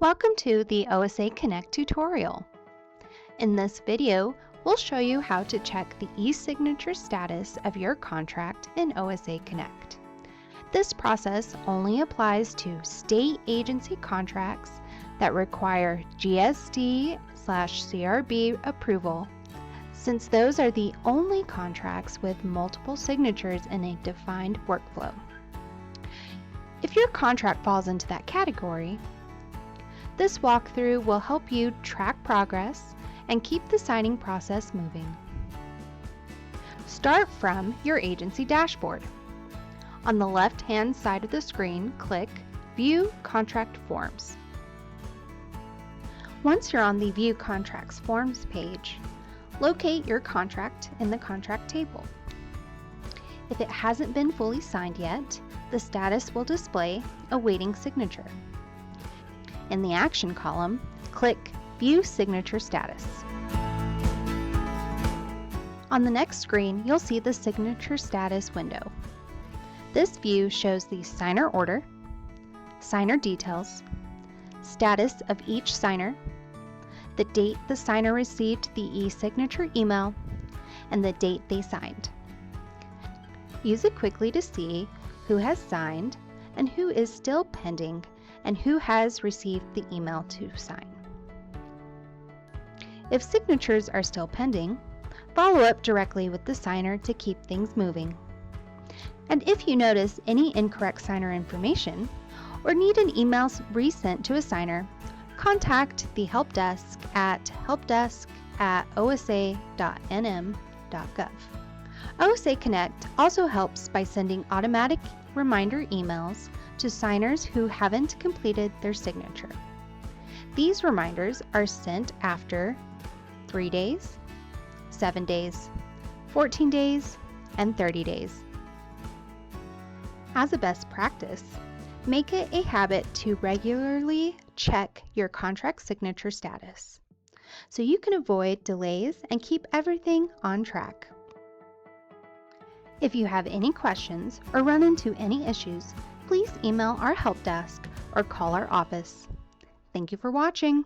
Welcome to the OSA Connect tutorial. In this video, we'll show you how to check the eSignature status of your contract in OSA Connect. This process only applies to state agency contracts that require GSD/CRB approval, since those are the only contracts with multiple signatures in a defined workflow. If your contract falls into that category, this walkthrough will help you track progress and keep the signing process moving. Start from your agency dashboard. On the left-hand side of the screen, click View Contract Forms. Once you're on the View Contracts Forms page, locate your contract in the contract table. If it hasn't been fully signed yet, the status will display awaiting signature. In the Action column, click View Signature Status. On the next screen, you'll see the Signature Status window. This view shows the signer order, signer details, status of each signer, the date the signer received the eSignature email, and the date they signed. Use it quickly to see who has signed and who is still pending and who has received the email to sign. If signatures are still pending, follow up directly with the signer to keep things moving. And if you notice any incorrect signer information or need an email resent to a signer, contact the help desk at helpdesk@osa.nm.gov. OSA Connect also helps by sending automatic reminder emails to signers who haven't completed their signature. These reminders are sent after 3 days, 7 days, 14 days, and 30 days. As a best practice, make it a habit to regularly check your contract signature status so you can avoid delays and keep everything on track. If you have any questions or run into any issues, please email our help desk or call our office. Thank you for watching.